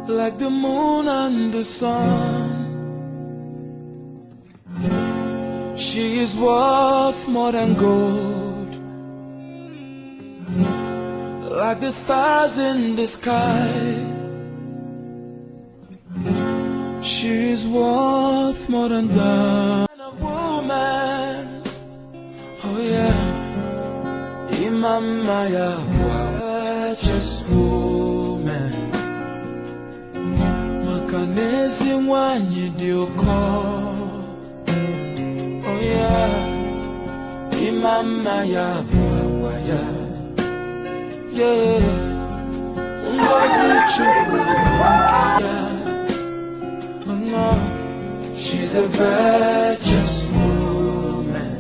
like the moon and the sun. She is worth more than gold, like the stars in the sky. She is worth more than that. A woman, oh yeah, Imamaya, just woman. Makanezi wanyi dioko, oh yeah, Imamaya, yeah, Ngozi Chukwu, yeah. She's a virtuous woman.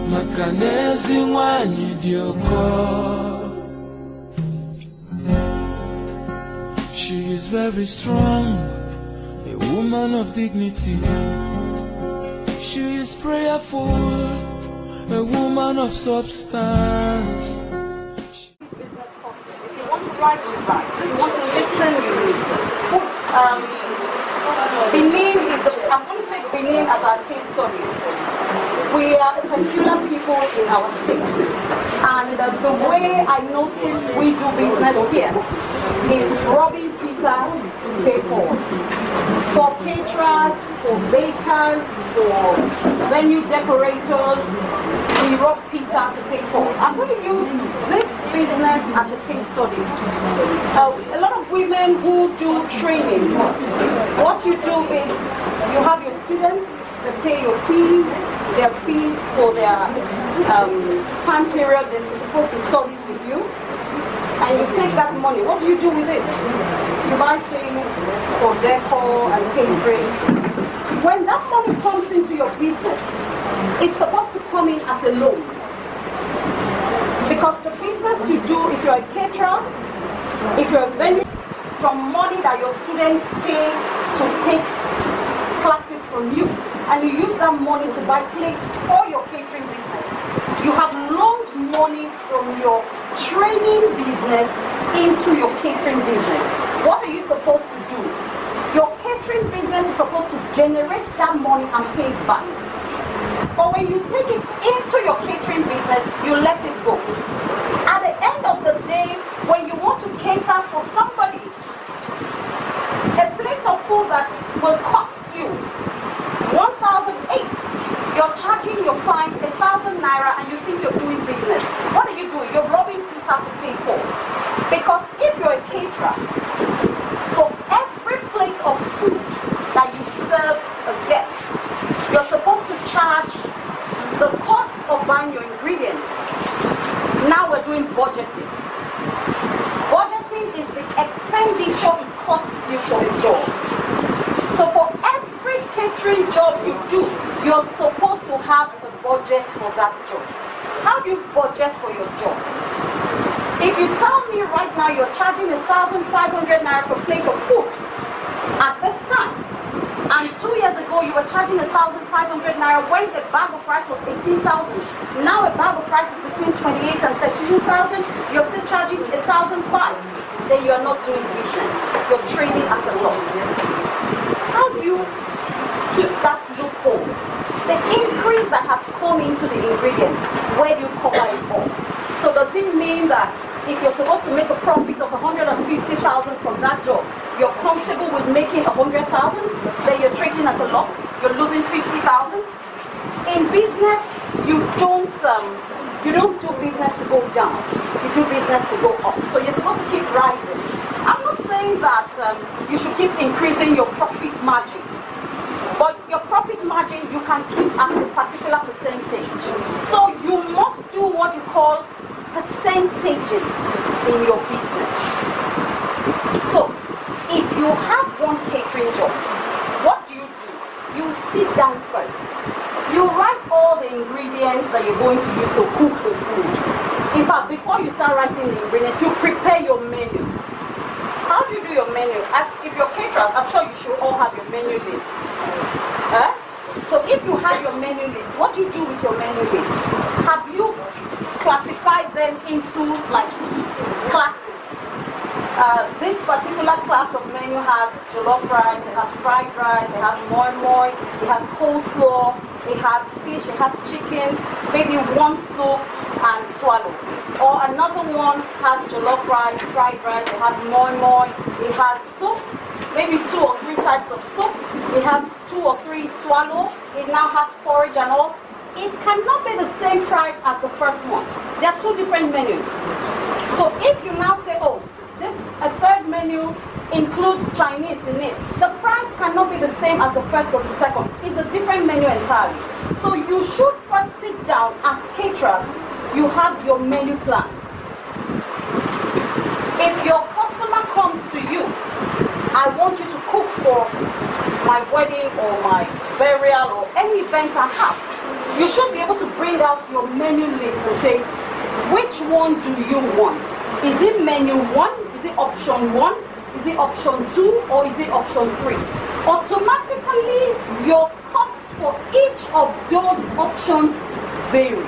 Makanezi wanyi dioko. She is very strong, a woman of dignity. She is prayerful, a woman of substance. Business hosting. If you want to write, you write. If you want to listen, you listen. Benin is, I'm going to take Benin as our case study. We are the peculiar people in our state. And the way I notice we do business here is robbing Peter to pay Paul. For caterers, for bakers, for venue decorators, we rob Peter to pay Paul. I'm going to use this business as a case study. A lot of women who do trainings, what you do is you have your students, they pay your fees, their fees for their time period they're supposed to study with you, and you take that money. What do you do with it? You buy things for decor and catering. When that money comes into your business, it's supposed to come in as a loan. Because the business you do, if you're a caterer, if you're a venue, from money that your students pay to take classes from you, and you use that money to buy plates for your catering business. You have loaned money from your training business into your catering business. What are you supposed to do? Your catering business is supposed to generate that money and pay it back. But when you take it into your catering business, you let it go. At the end of the day, when you want to cater for somebody, a plate of food that will cost you 1,008, you're charging your client 1,000 naira and you think you're doing business. What are you doing? You're robbing Peter to pay for. Because if you're a caterer, for every plate of food that you serve a guest, you're supposed to charge the cost of buying your ingredients. Now we're doing budgeting. Budgeting is the expenditure it costs you for a job. So for every catering job you do, you're supposed to have a budget for that job. How do you budget for your job? If you tell me right now you're charging 1,500 naira per plate of food at this time, and 2 years ago you were charging 1,500 naira when the bag of rice was 18,000. Now a bag of rice is between 28 and 32,000. You're still charging 1,500. Then you're not doing business. You're trading at a loss. How do you keep that loophole? The increase that has come into the ingredients, where do you cover it all? So does it mean that if you're supposed to make a profit of 150,000 from that job, you're comfortable with making 100,000, then you're trading at a loss, you're losing 50,000? In business, you don't do business to go down, you do business to go up. So you're supposed to keep rising. I'm not saying that you should keep increasing your profit margin, but your profit margin you can keep at a particular percentage. So you must do what you call percentaging in your business. So if you have one catering job, what do? You sit down first. You write all the ingredients that you're going to use to cook the food. In fact, before you start writing the ingredients, you prepare your menu. How do you do your menu? As if you're caterers, I'm sure you should all have your menu lists. So if you have your menu list, what do you do with your menu list? Have you classified them into like classes? This particular class of menu has jollof rice, it has fried rice, it has moi moi, it has coleslaw, it has fish, it has chicken, maybe one soup and swallow. Or another one has jollof rice, fried rice, it has moi moi, it has soup, maybe 2 or 3 types of soup, it has 2 or 3 swallow, it now has porridge and all. It cannot be the same price as the first one. They are 2 different menus. So if you now say, oh, this a third menu includes Chinese in it, the price cannot be the same as the first or the second. It's a different menu entirely. So you should first sit down as caterers. You have your menu plans. If your customer comes to you, I want you to cook for my wedding or my burial or any event I have, you should be able to bring out your menu list and say, which one do you want? Is it menu 1? Is it option 1? Is it option 2? Or is it option 3? Automatically, your cost for each of those options varies.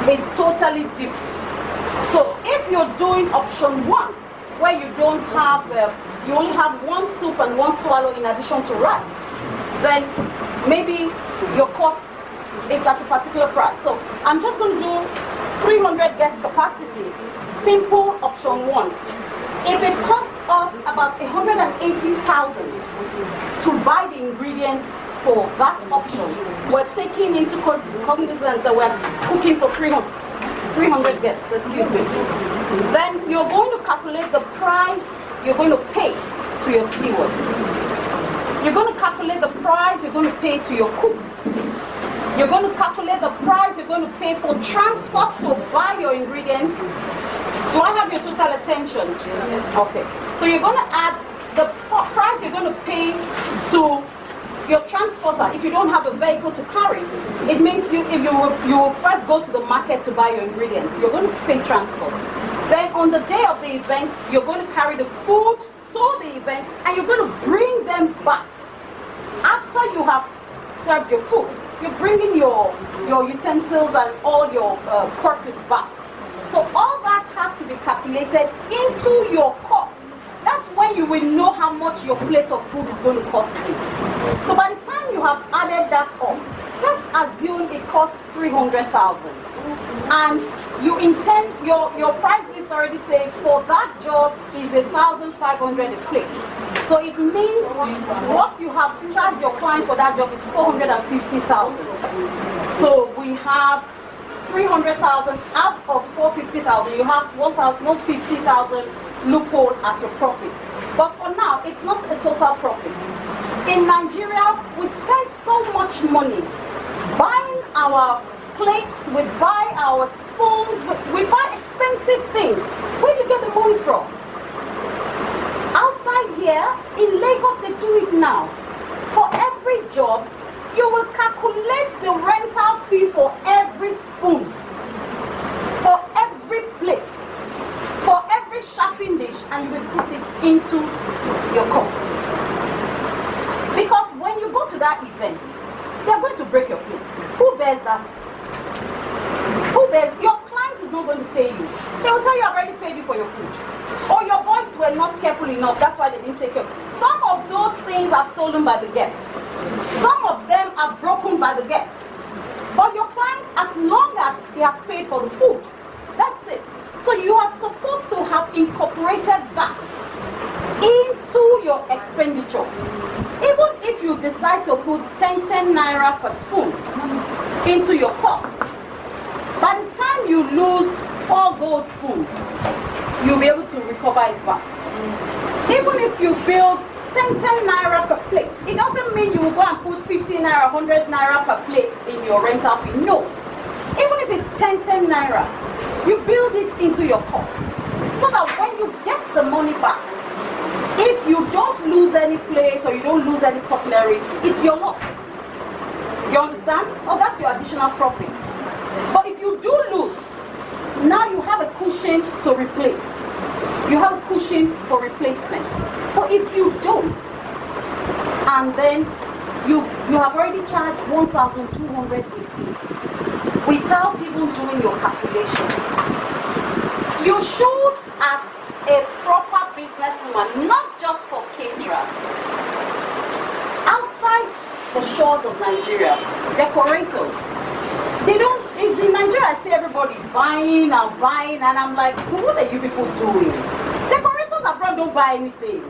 It's totally different. So if you're doing option 1, where you don't have, you only have 1 soup and 1 swallow in addition to rice, then maybe your cost is at a particular price. So I'm just going to do 300 guest capacity, simple option 1. If it costs us about 180,000 to buy the ingredients for that option, we're taking into cognizance that we're cooking for 300 guests, excuse me. Then you're going to calculate the price you're going to pay to your stewards. You're going to calculate the price you're going to pay to your cooks. You're going to calculate the price you're going to pay for transport to buy your ingredients. Do I have your total attention? Yes. Okay. So you're going to add the price you're going to pay to your transporter. If you don't have a vehicle to carry, it means you will first go to the market to buy your ingredients. You're going to pay transport. Then on the day of the event, you're going to carry the food to the event and you're going to bring them back. After you have served your food, you're bringing your utensils and all your corporates back. So all that has to be calculated into your cost. That's when you will know how much your plate of food is going to cost you. So by the time you have added that up, let's assume it costs 300,000. And you intend, your price list already says for that job is 1,500 a plate. So it means what you have charged your client for that job is 450,000. So we have 300,000 out of 450,000. You have 150,000 loophole as your profit. But for now, it's not a total profit. In Nigeria, we spend so much money buying our plates, we buy our spoons, we buy expensive things. Where do you get the money from? Outside here, in Lagos, they do it now. For every job, you will calculate the rental fee for every spoon, for every plate, for every chafing dish, and you will put it into your costs. Because when you go to that event, they're going to break your plates. Who bears that? Who bears? Your client is not going to pay you. They will tell you, I've already paid you for your food. Or your boys were not careful enough, that's why they didn't take care. Some of those things are stolen by the guests. Some of them are broken by the guests. But your client, as long as he has paid for the food, that's it. So you are supposed to have incorporated that into your expenditure. Even if you decide to put 10 naira per spoon into your cost, by the time you lose 4 gold spoons, you'll be able to recover it back. Even if you build 10 naira per plate, it doesn't mean you will go and put 50 naira, 100 naira per plate in your rental fee. No. Even if it's 10 naira, you build it into your cost. So that when you get the money back, if you don't lose any plate or you don't lose any cutlery, it's your loss. You understand? Oh, that's your additional profit. But if you do lose, now you have a cushion to replace. You have a cushion for replacement. But if you don't, and then you have already charged 1,200 a plate without even doing your calculation, you should, as a proper gentlemen, not just for caterers. Outside the shores of Nigeria, decorators, they don't, it's in Nigeria I see everybody buying and buying, and I'm like, what are you people doing? Decorators abroad don't buy anything.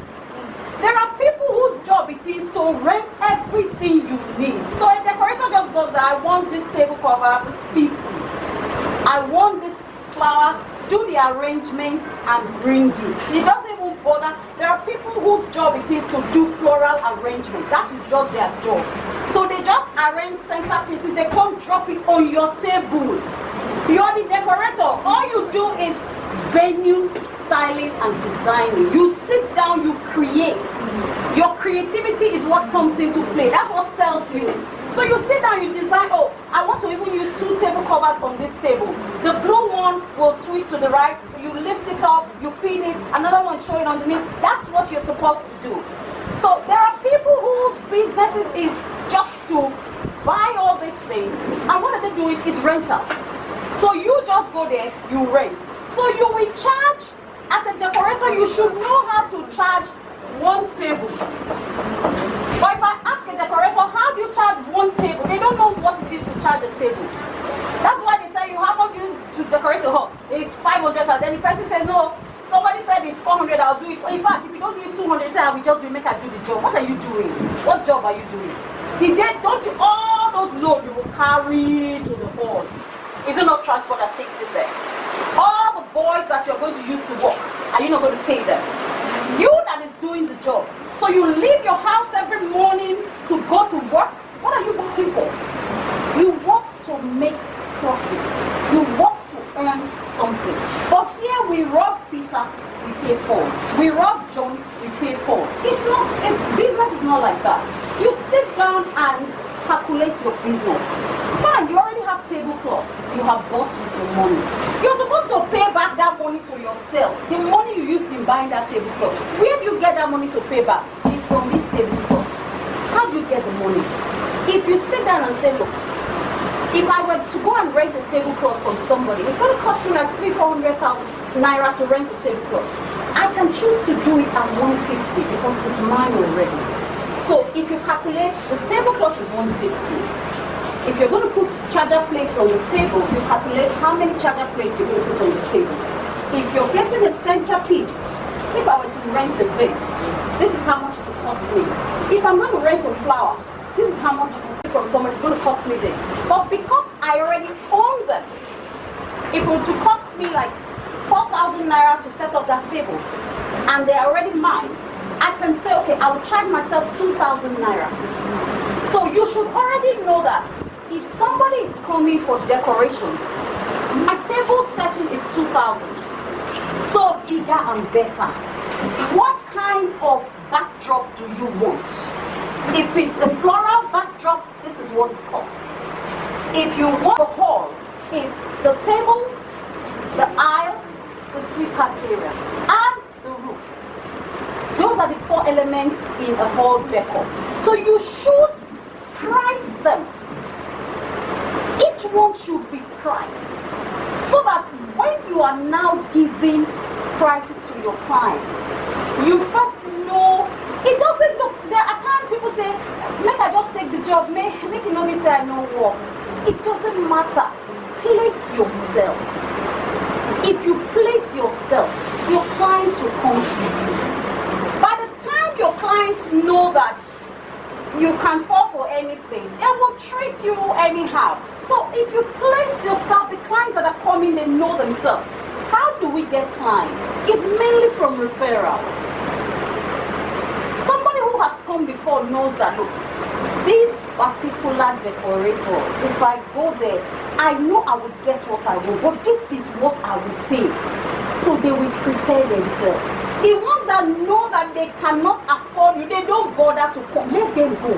There are people whose job it is to rent everything you need. So a decorator just goes, I want this table cover, 50. I want this flower, do the arrangements and bring it. He doesn't even bother. There are people whose job it is to do floral arrangement. That is just their job. So they just arrange centerpieces, they come drop it on your table. You're the decorator. All you do is venue, styling and designing. You sit down, you create. Your creativity is what comes into play. That's what sells you. So you sit down, you design, oh, I want to even use 2 table covers on this table. The blue one will twist to the right, you lift it up, you pin it, another one showing underneath. That's what you're supposed to do. So there are people whose businesses is just to buy all these things, and what are they doing is rentals. So you just go there, you rent. So you will charge, as a decorator, you should know how to charge 1 table. But if I ask a decorator, how do you charge 1 table? They don't know what it is to charge a table. That's why they tell you, how much you to decorate a hall? It's 500, and then the person says, no, somebody said it's 400, I'll do it. In fact, if you don't do it 200, say, I will just do it, make I do the job. What are you doing? What job are you doing? Don't you, all those loads you will carry to the hall. Is it not transport that takes it there? All the boys that you're going to use to work, are you not going to pay them? You that is doing the job. So you leave your house every morning to go to work. What are you working for? You work to make profit. You work to earn something. But here we rob Peter, we pay Paul. We rob John, we pay Paul. It's not, business is not like that. You sit down and calculate your business. Fine, you already have tablecloth. You have bought with your money. You're supposed to pay back that money to yourself. The money you used in buying that tablecloth. Where do you get that money to pay back? It's from this tablecloth. How do you get the money? If you sit down and say, look, if I were to go and rent a tablecloth from somebody, it's going to cost me like 300,000-400,000 naira to rent a tablecloth. I can choose to do it at 150 because it's mine already. So if you calculate, the tablecloth is 150. If you're going to put charger plates on the table, you calculate how many charger plates you're going to put on the table. If you're placing a centerpiece, if I were to rent a vase, this is how much it will cost me. If I'm going to rent a flower, this is how much from somebody, it's going to cost me this. But because I already own them, it will to cost me like 4,000 naira to set up that table, and they're already mine. I can say, okay, I will charge myself 2,000 naira. So you should already know that if somebody is coming for decoration, my table setting is 2,000. So bigger and better. What kind of backdrop do you want? If it's a floral backdrop, this is what it costs. If you want the hall, is the tables, the aisle, the sweetheart area, and the roof. Those are the 4 elements in a hall decor. So you should price them. Each one should be priced so that when you are now giving prices to your client, you first know. It doesn't look, there are times people say, make I just take the job, make it not be say I no work. It doesn't matter. Place yourself. If you place yourself, your clients will come to you. By the time your clients know that you can fall for anything, they will treat you anyhow. So if you place yourself, the clients that are coming, they know themselves. How do we get clients? It's mainly from referrals. Somebody who has come before knows that, look, this particular decorator, if I go there, I know I will get what I want, but this is what I will pay. So they will prepare themselves. The ones that know that they cannot afford you, they don't bother to come. Let them go.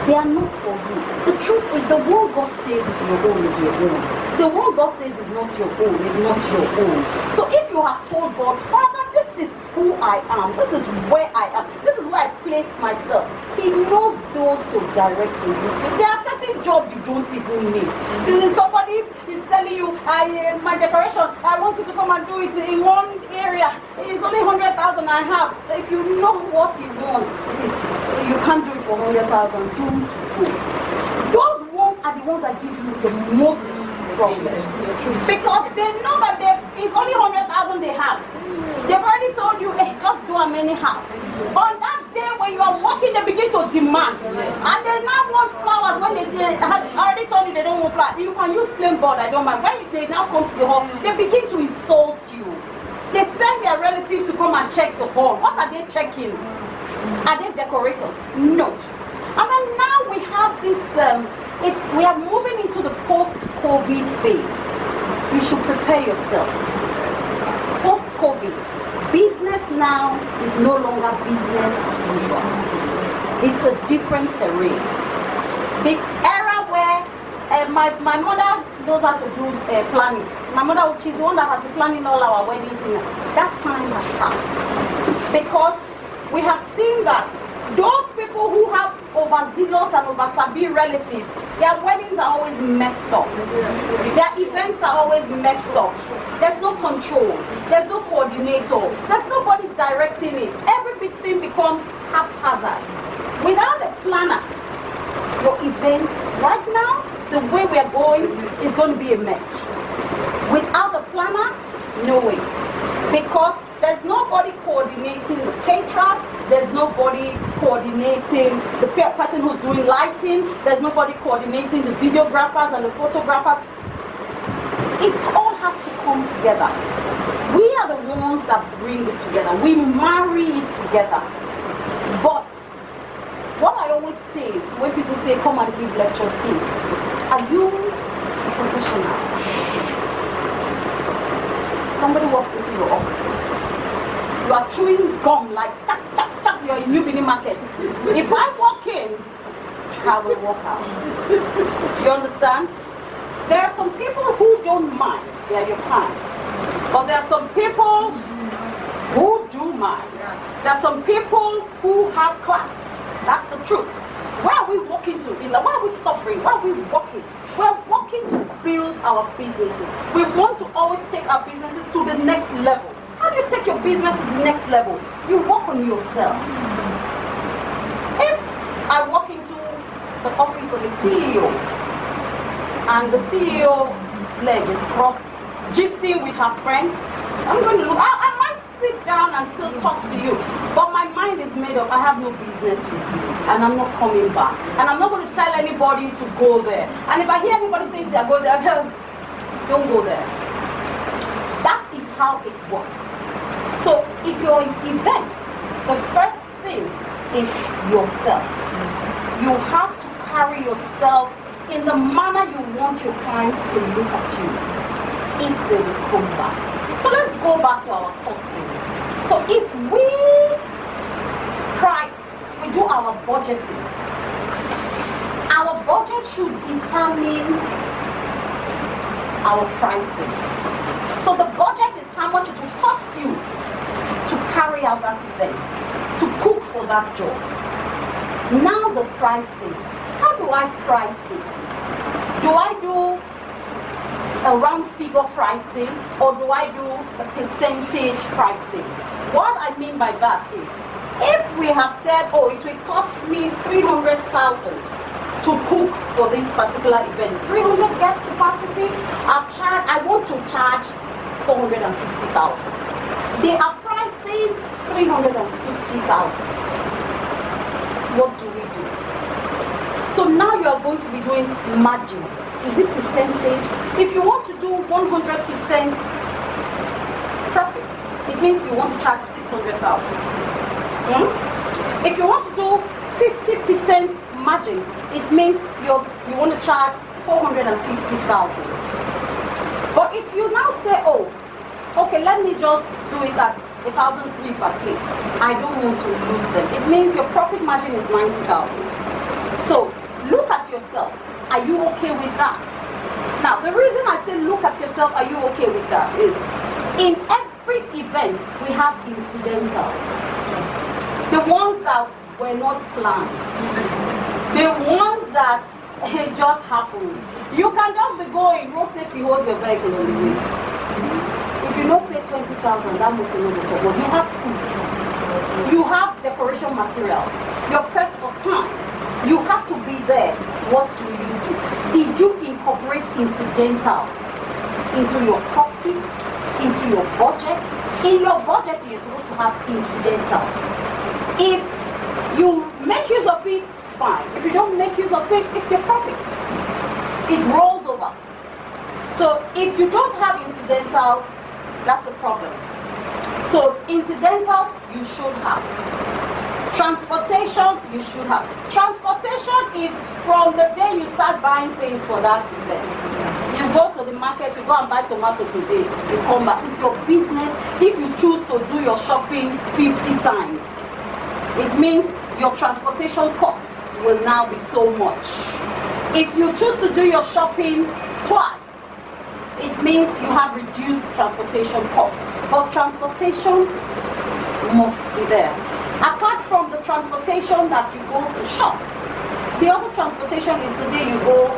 They are not for you. The truth is, the one God says is your own is your own. The one God says is not your own is not your own. So if you have told God, Father, this is who I am, this is where I am, this is where I place myself, He knows those to direct to you. There are certain jobs you don't even need. Somebody is telling you, my decoration, I want you to come and do it in one area. It's only 100,000 100,000 I have. If you know what he wants, you can't do it for 100,000. Don't go. Those ones are the ones that give you the most problems. Because they know that it's only 100,000 they have. They've already told you, hey, just do how many have. On that day when you are working, they begin to demand. And they now want flowers when they have already told you they don't want flowers. You can use plain board, I don't mind. When they now come to the hall, they begin to insult you. They send their relatives to come and check the hall. What are they checking? Are they decorators? No. And then now we have this, we are moving into the post-COVID phase. You should prepare yourself. Post-COVID, business now is no longer business as usual. It's a different terrain. The era where my mother knows how to do planning. My mother, she's the one that has been planning all our weddings. That time has passed. Because we have seen that those people who have overzealous and oversabi relatives, their weddings are always messed up. Their events are always messed up. There's no control. There's no coordinator. There's nobody directing it. Everything becomes haphazard. Without a planner, your event right now, the way we are going, is going to be a mess. Without a planner, no way. Because there's nobody coordinating the caterers, there's nobody coordinating the person who's doing lighting, there's nobody coordinating the videographers and the photographers. It all has to come together. We are the ones that bring it together. We marry it together. But what I always say when people say come and give lectures is, are you a professional? Somebody walks into your office. You are chewing gum like tack, tack, tack, you're in New Benin Market. If I walk in, I will walk out. You understand? There are some people who don't mind, they are your clients. But there are some people who do mind. There are some people who have class. That's the truth. Where are we walking to? Why are we suffering? Why are we walking? We're walking to build our businesses. We want to always take our businesses to the next level. How do you take your business to the next level? You work on yourself. If I walk into the office of a CEO and the CEO's leg is crossed, gisting with her friends, I'm going to look. I might sit down and still talk to you, but my mind is made up. I have no business with you, and I'm not coming back. And I'm not going to tell anybody to go there. And if I hear anybody saying they're going there, I tell them, don't go there. That is how it works. So if you're in events, the first thing is yourself. You have to carry yourself in the manner you want your clients to look at you if they will come back. So let's go back to our costing. So if we do our budgeting, our budget should determine our pricing. So the budget is how much it will cost you to carry out that event, to cook for that job. Now the pricing. How do I price it? Do I do a round figure pricing or do I do a percentage pricing? What I mean by that is, if we have said, oh, it will cost me 300,000 to cook for this particular event, 300 guest capacity, I want to charge 450,000. They are pricing 360,000. What do we do? So now you are going to be doing margin. Is it percentage? If you want to do 100% profit, it means you want to charge 600,000. If you want to do 50% margin, it means you want to charge 450,000. But if you now say, oh, okay, let me just do it at 1,003 per plate, I don't want to lose them. It means your profit margin is 90,000. So look at yourself. Are you okay with that? Now, the reason I say look at yourself, are you okay with that, is in every event we have incidentals. The ones that were not planned. The ones that it just happens. You can just be going, road safety holds your vehicle on the way. If you don't pay 20,000, that motor no go for. But you have food, you have decoration materials, you're pressed for time, you have to be there. What do? Did you incorporate incidentals into your profits, into your budget? In your budget, you're supposed to have incidentals. If you make use of it, fine. If you don't make use of it, it's your profit. It rolls over. So if you don't have incidentals, that's a problem. So incidentals, you should have. Transportation, you should have. Transportation is from the day you start buying things for that event. You go to the market, you go and buy tomato today, you come back. It's your business. If you choose to do your shopping 50 times, it means your transportation costs will now be so much. If you choose to do your shopping twice, it means you have reduced transportation costs. But transportation must be there. Apart from the transportation that you go to shop, the other transportation is the day you go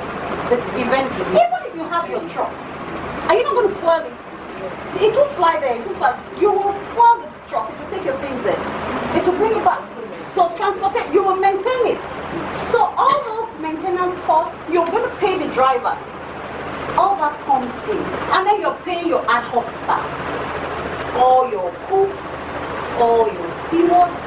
the event. Even if you have your truck, are you not going to fuel it? It will fly there. It will fly. You will fuel the truck. It will take your things there. It will bring it back. So transportation, you will maintain it. So all those maintenance costs, you're going to pay the drivers. All that comes in, and then you're paying your ad hoc staff, all your cooks, all your stewards.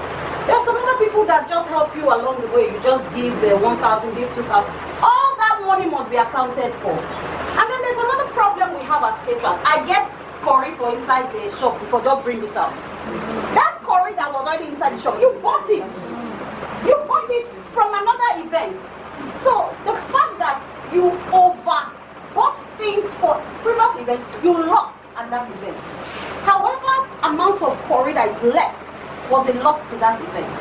There are some other people that just help you along the way. You just give 1,000, give 2,000. All that money must be accounted for. And then there's another problem we have as caterers. I get curry for inside the shop because just bring it out. That curry that was already inside the shop, you bought it. You bought it from another event. So the fact that you bought things for previous event, you lost at that event. However, amount of curry that is left was a loss to that event.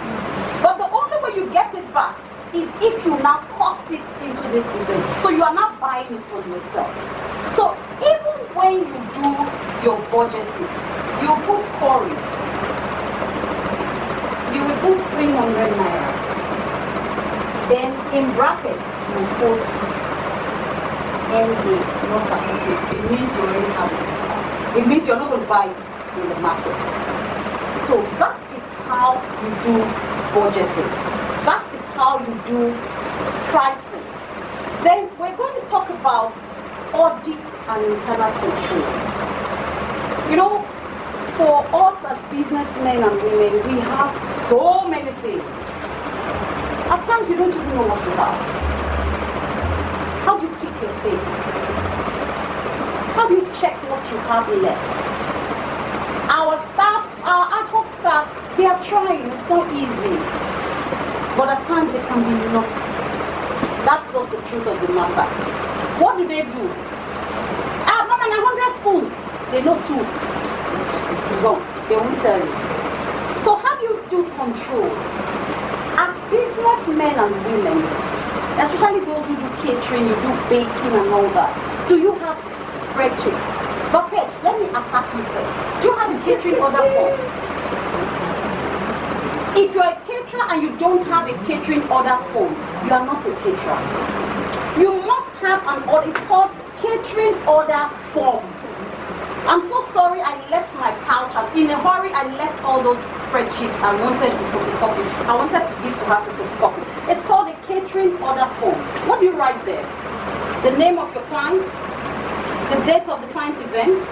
But the only way you get it back is if you now cost it into this event. So you are not buying it for yourself. So even when you do your budgeting, you put curry, you will put 300 naira. Then in bracket, you put NA, not applicable. It means you already have it inside. It means you're not going to buy it in the market. So that is how you do budgeting. That is how you do pricing. Then we're going to talk about audit and internal control. You know, for us as businessmen and women, we have so many things. At times you don't even know what you have. How do you keep your things? How do you check what you have left? Our staff, our ad hoc staff, they are trying. It's not easy. But at times it can be naughty. That's just the truth of the matter. What do? Mama, 100 spoons. They know 2. No, they won't tell you. So how do you do control? As businessmen and women, especially those who do catering, you do baking and all that, do you have spreadsheet? Bucket, let me attack you first. Do you have a catering order form? If you're a caterer and you don't have a catering order form, you are not a caterer. You must have an order. It's called catering order form. I'm so sorry I left my couch and in a hurry I left all those spreadsheets I wanted to photocopy. I wanted to give to her to photocopy. It's called a catering order form. What do you write there? The name of your client, the date of the client's event,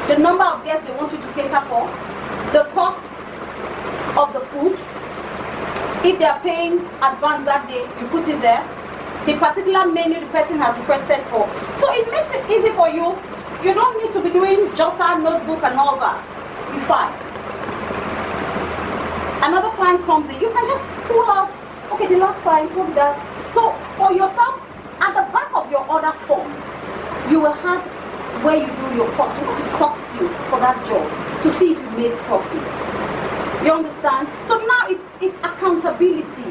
the number of guests they want you to cater for, the cost of the food. If they are paying advance that day, you put it there. The particular menu the person has requested for. So it makes it easy for you. You don't need to be doing jotter, notebook and all that. You're fine. Another client comes in, you can just pull out, okay, the last client, put that. So for yourself, at the back of your order form, you will have where you do your cost, what it costs you for that job, to see if you made profits. You understand? So now it's accountability.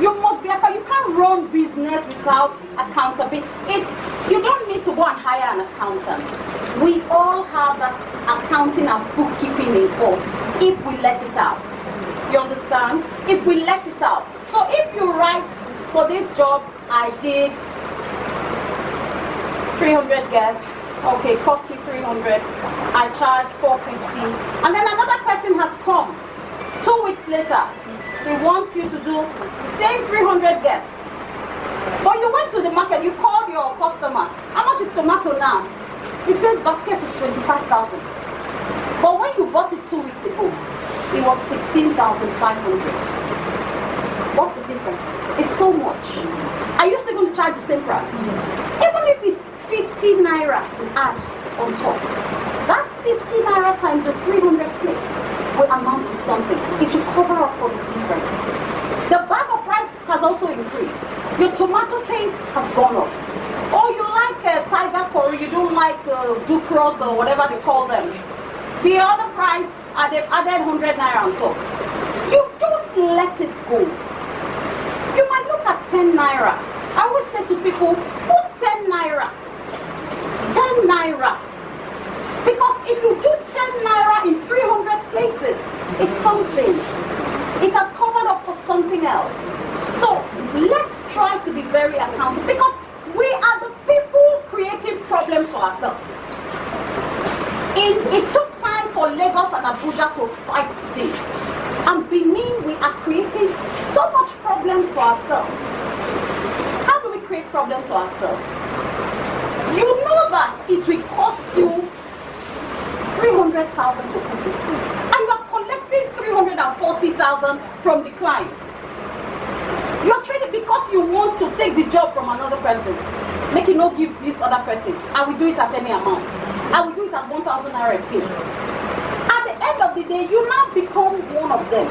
You must be accountable. You can't run business without accountability. You don't need to go and hire an accountant. We all have that accounting and bookkeeping in us if we let it out. You understand? If we let it out. So if you write, for this job I did 300 guests, Okay, cost me 300. I charge 450. And then another person has come 2 weeks later. He wants you to do the same 300 guests. But you went to the market, you called your customer. How much is tomato now? He says basket is 25,000. But when you bought it 2 weeks ago, it was 16,500. What's the difference? It's so much. Are you still going to charge the same price? Even if it's 50 naira you add on top, that 50 naira times the 300 plates will amount to something. It will cover up for the difference. The bag of rice has also increased. Your tomato paste has gone up. Or you like tiger curry, you don't like ducros or whatever they call them. The other price, they've added 100 naira on top. You don't let it go. You might look at 10 naira. I always say to people, put 10 naira. 10 naira. Because if you do 10 naira in 300 places, it's something. It has covered up for something else. So let's try to be very accountable, because we are the people creating problems for ourselves. It took time for Lagos and Abuja to fight this. And Benin, we are creating so much problems for ourselves. How do we create problems for ourselves? You know that it will cost you 300,000 to cook this food, and you are collecting 340,000 from the client. You're trading because you want to take the job from another person. Make it not give this other person. I will do it at any amount. I will do it at 1,000 naira a plate. At the end of the day, you now become one of them.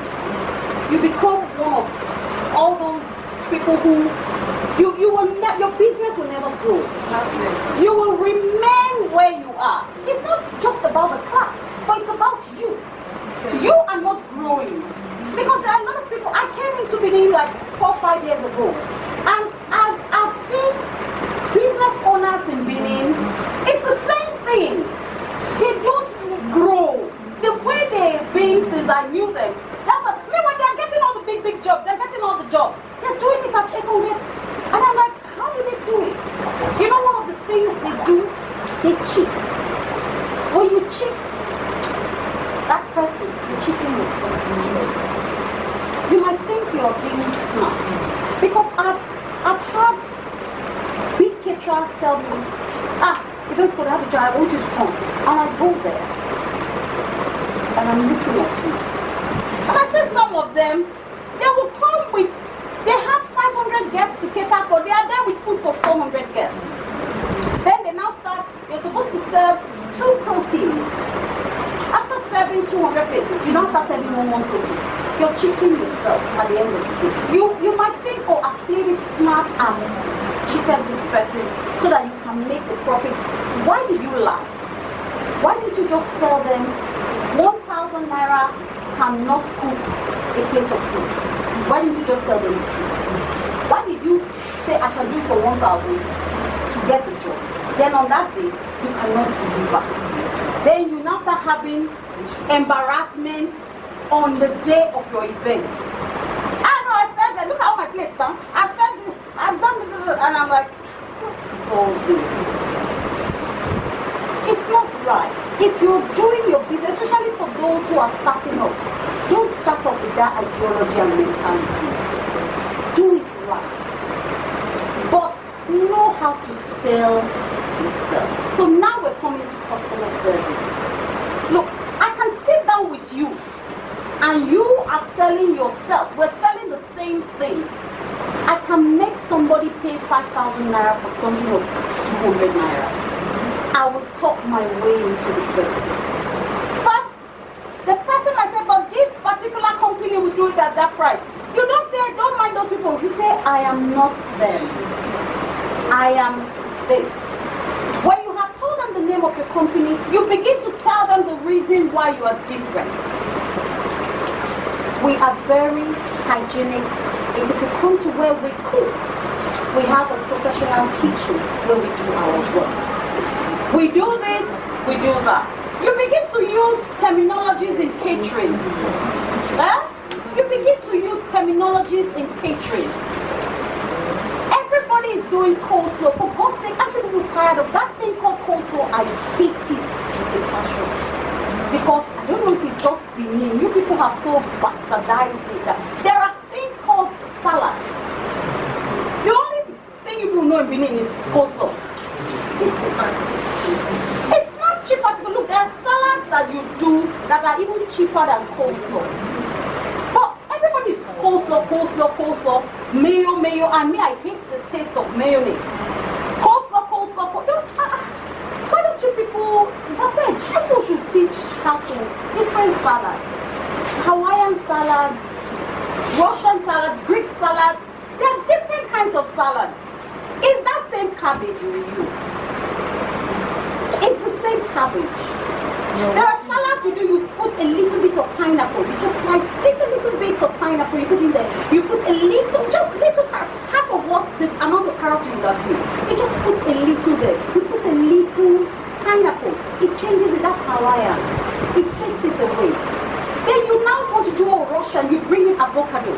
You become one of all those people who your business will never grow. You will remain where you are. It's not just about the class, but it's about you. You are not growing. Because there are a lot of people. I came into Benin like 4 or 5 years ago, and I've seen business owners in Benin. It's the same thing. They don't grow the way they've been since I knew them. When they're getting all the big jobs, they're getting all the jobs. They're doing it at 800, and I'm like, how do they do it? You know, one of the things they do, they cheat. When you cheat that person, you're cheating yourself. You might think you're being smart, because I've had big caterers tell me, events for the Abuja, I want you to come. And I go there, and I'm looking at you. And I say some of them, they will come with, they have 500 guests to cater for, they are there with food for 400 guests. Then they now start, you're supposed to serve 2 proteins. After serving 200 plates, you don't start serving one protein. You're cheating yourself at the end of the day. You might think, oh, I played it smart and cheated this person so that you can make the profit. Why did you lie? Why didn't you just tell them 1,000 naira cannot cook a plate of food? Why didn't you just tell them the truth? Why did you say I can do it for 1,000 to get the job? Then on that day, you cannot deliver. Then you now start having embarrassments on the day of your event. I know, I said that, look at all my plates now. I've said this, I've done this, and I'm like, what is all this? It's not right. If you're doing your business, especially for those who are starting up, don't start up with that ideology and mentality. Do it right. But know how to sell yourself. So now we're coming to customer service. Look, I can sit down with you and you are selling yourself. We're selling the same thing. I can make somebody pay 5,000 naira for something of 200 naira. I will talk my way into the person. First, the person might say, but this particular company will do it at that price. You don't say, don't mind those people. You say, I am not them. I am this. When you have told them the name of your company, you begin to tell them the reason why you are different. We are very hygienic. If you come to where we cook, we have a professional kitchen where we do our work. We do this, we do that. You begin to use terminologies in catering. You begin to use terminologies in catering. Everybody is doing coleslaw. For God's sake, I'm people tired of that thing called coleslaw. I hate it with a passion. Because I don't know if it's just Benin. You people have so bastardized it. There are things called salads. The only thing you will know in Benin is coleslaw. It's not cheaper to go. Look, there are salads that you do that are even cheaper than coleslaw. But everybody's coleslaw, mayo, and me, I hate the taste of mayonnaise. Coleslaw. Why don't you people, people should teach how to different salads, Hawaiian salads, Russian salads, Greek salads. There are different kinds of salads. It's that same cabbage you use. It's the same cabbage. There are salads you do, you put a little bit of pineapple. You just slice little bits of pineapple, you put in there. You put a little, half of what the amount of carrot you would have used. You just put a little there. You put a little pineapple. It changes it, that's Hawaiian. It takes it away. Then you now want to do a Russian, you bring in avocado.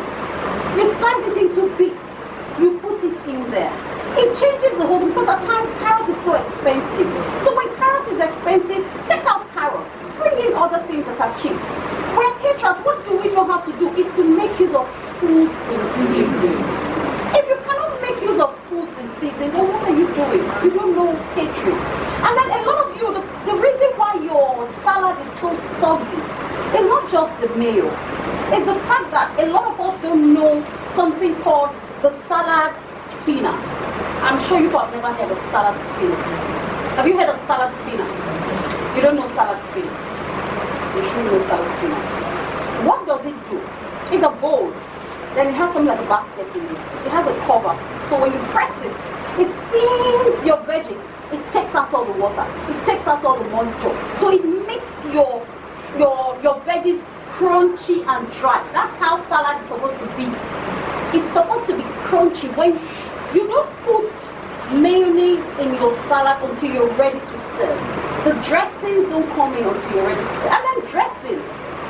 You slice it into bits. You put it in there. It changes the whole thing because at times carrot is so expensive. So when carrot is expensive, take out carrot. Bring in other things that are cheap. We're caterers, what do we know how to do is to make use of foods in season. If you cannot make use of foods in season, then what are you doing? You don't know catering. And then a lot of you, the reason why your salad is so soggy is not just the mayo. It's the fact that a lot of us don't know something called the salad spinner. I'm sure you have never heard of salad spinner. Have you heard of salad spinner? You don't know salad spinner. You should know salad spinner. What does it do? It's a bowl. Then it has something like a basket in it. It has a cover. So when you press it, it spins your veggies. It takes out all the water. It takes out all the moisture. So it makes your veggies crunchy and dry. That's how salad is supposed to be. It's supposed to be crunchy. When you don't put mayonnaise in your salad until you're ready to serve. The dressings don't come in until you're ready to serve. And then dressing.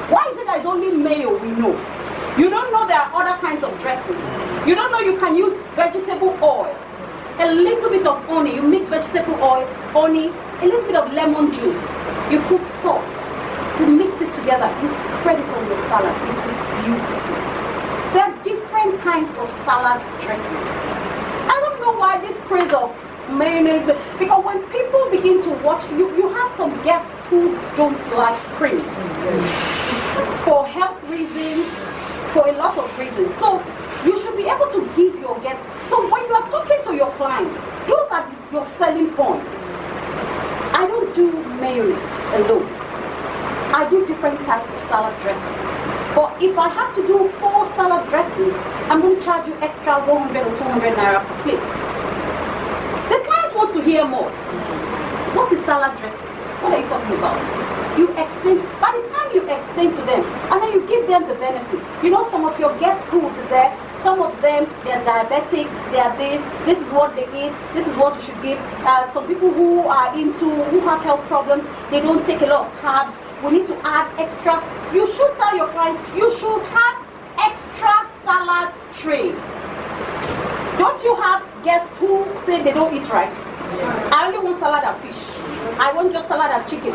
Why is it that it's only mayo we know? You don't know there are other kinds of dressings. You don't know you can use vegetable oil. A little bit of honey. You mix vegetable oil, honey, a little bit of lemon juice. You put salt. You mix it together. You spread it on your salad. It is beautiful. There are different kinds of salad dressings. I don't know why this craze of mayonnaise, because when people begin to watch, you have some guests who don't like cream. For health reasons, for a lot of reasons. So you should be able to give your guests. So when you are talking to your clients, those are your selling points. I don't do mayonnaise alone. I do different types of salad dressings. But if I have to do 4 salad dressings, I'm going to charge you extra 100 or 200 naira per plate. The client wants to hear more. What is salad dressing? What are you talking about? You explain. By the time you explain to them, and then you give them the benefits. You know, some of your guests who will be there, some of them, they are diabetics, they are this is what they eat, this is what you should give. Some people who have health problems, they don't take a lot of carbs. We need to add extra. You should tell your clients, you should have extra salad trays. Don't you have guests who say they don't eat rice? Yeah. I only want salad and fish. I want just salad and chicken.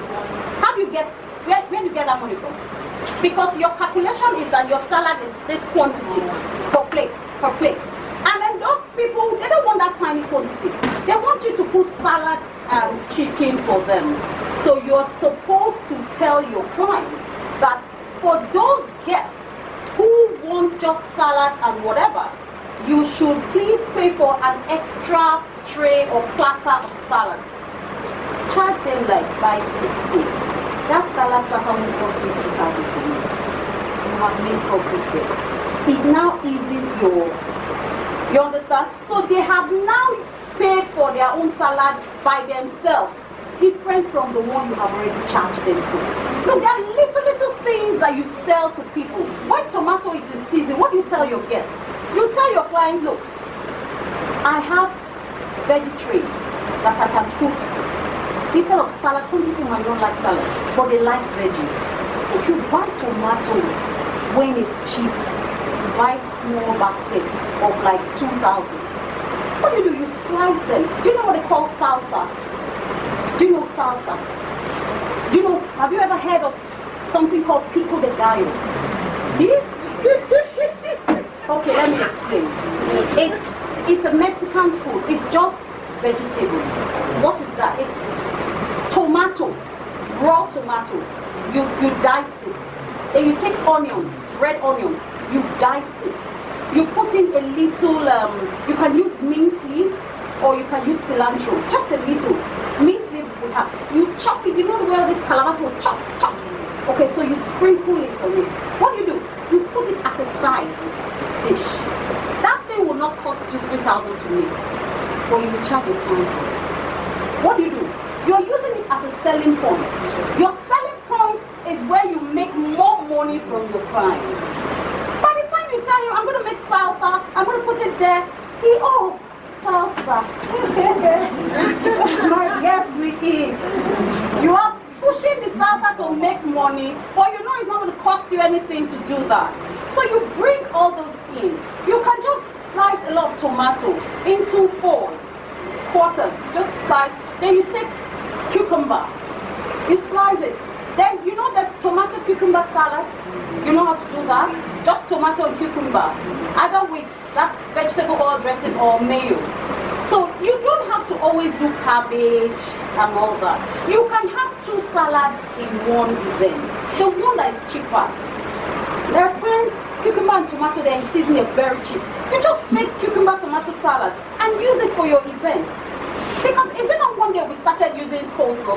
How do you get, where do you get that money from? Because your calculation is that your salad is this quantity per plate. And then those people, they don't want that tiny quantity. They want you to put salad and chicken for them. So you're supposed to tell your client that for those guests who want just salad and whatever, you should please pay for an extra tray or platter of salad. Charge them like 5, 6 That salad platter will cost you 3,000 per year. You have made profit there. It now eases you understand? So they have now paid for their own salad by themselves, different from the one you have already charged them for. Look, there are little things that you sell to people. When tomato is in season, what do you tell your guests? You tell your client, look, I have veggie trays that I can put instead of salad. Some people might not like salad, but they like veggies. If you buy tomato when it's cheap, buy small basket of like 2,000. What do? You slice them. Do you know what they call salsa? Do you know salsa? Do you know, have you ever heard of something called pico de gallo? Okay, let me explain. It's a Mexican food. It's just vegetables. What is that? It's tomato, raw tomato. You dice it. Then you take onions, red onions. You dice it. You put in a little. You can use mint leaf or you can use cilantro. Just a little. Mint leaf we have. You chop it. You know where this calabaco chop. Okay, so you sprinkle it on it. What do? You put it as a side dish. That thing will not cost you 3,000 to make, but you will charge a pound for it. What do? You're using it as a selling point. Your selling point is where you make more money from your clients. By the time you tell him, I'm going to make salsa, I'm going to put it there, salsa. Yes, we eat. You are pushing the salsa to make money, but you know it's not going to cost you anything to do that. So you bring all those in. You can just slice a lot of tomato into quarters. Just slice. Then you take cucumber. You slice it. Then you know there's tomato cucumber salad. You know how to do that? Just tomato and cucumber. Either with that vegetable oil dressing or mayo. So you don't have to always do cabbage and all that. You can have 2 salads in one event. The one that is cheaper. There are times cucumber and tomato they're in season are very cheap. You just make cucumber tomato salad and use it for your event. Because is it not one day we started using coleslaw?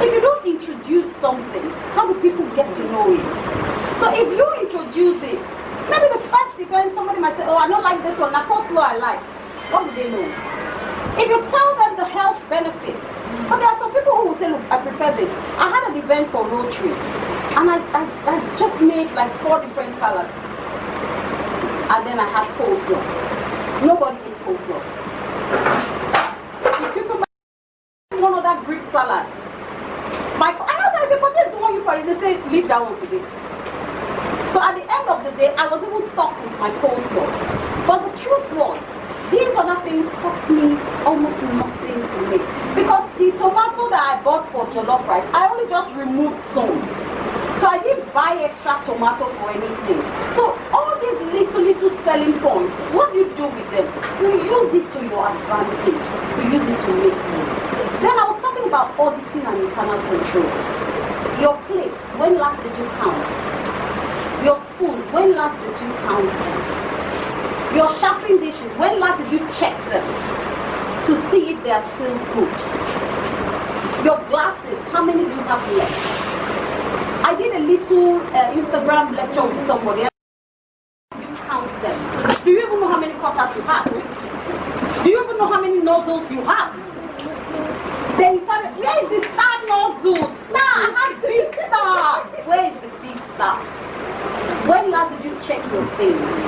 If you don't introduce something, how do people get to know it? So if you introduce it, maybe the first event somebody might say, oh, I don't like this one, now coleslaw I like. What do they know? If you tell them the health benefits, but there are some people who will say, look, I prefer this. I had an event for Rotary, and I just made like 4 different salads. And then I had coleslaw. Nobody eats coleslaw. The cucumber, one of that Greek salad. I said, but this is the one you probably, they say, leave that one today. So at the end of the day, I was even stuck with my coleslaw. But the truth was, these other things cost me almost nothing to make. Because the tomato that I bought for jollof rice, I only just removed some. So I didn't buy extra tomato for anything. So all these little selling points, what do you do with them? You use it to your advantage. You use it to make money. Then I was talking about auditing and internal control. Your plates, when last did you count? Your spoons, when last did you count them? Your chafing dishes, when last did you check them to see if they are still good? Your glasses, how many do you have left? I did a little Instagram lecture with somebody. You count them. Do you even know how many cutters you have? Do you even know how many nozzles you have? Then you started, where is the star nozzles? Nah, I have big star. Where is the big star? When last did you check your things?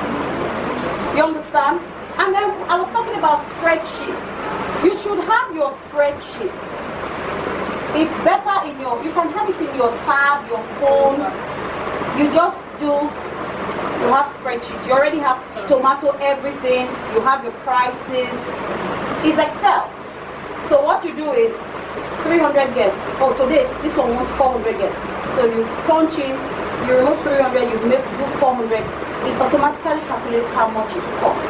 You understand? And then I was talking about spreadsheets. You should have your spreadsheet. It's better in you can have it in your tab, your phone. You just you have spreadsheets. You already have tomato everything. You have your prices. It's Excel. So what you do is 300 guests. Oh, today this one wants 400 guests. So you punch in, you remove 300, you do 400. It automatically calculates how much it costs.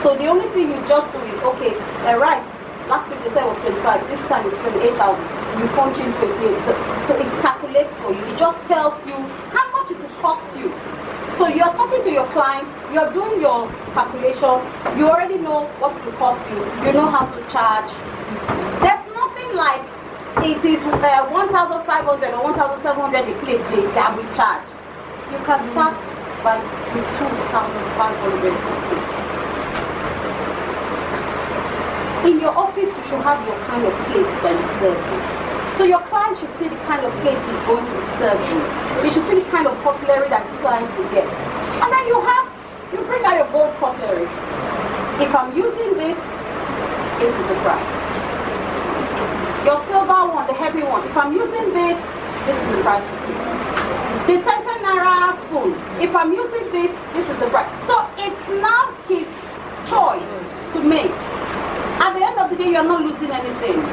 So the only thing you just do is, okay, rice, last week they said was 25, this time it's 28,000. You punch in 28. So it calculates for you. It just tells you how much it will cost you. So you're talking to your client, you're doing your calculation, you already know what it will cost you, you know how to charge. There's nothing like it is 1,500 or 1,700 a plate that we charge. You can start by with 2,500 a plate. In your office, you should have your kind of plates that you serve you. So your client should see the kind of plate he's going to be serving. They should see the kind of cutlery that his client will get. And then you bring out your gold cutlery. If I'm using this is the price. Your silver one, the heavy one, if I'm using this is the price of it. The 10 naira spoon, if I'm using this is the price. So it's now his choice to you're not losing anything.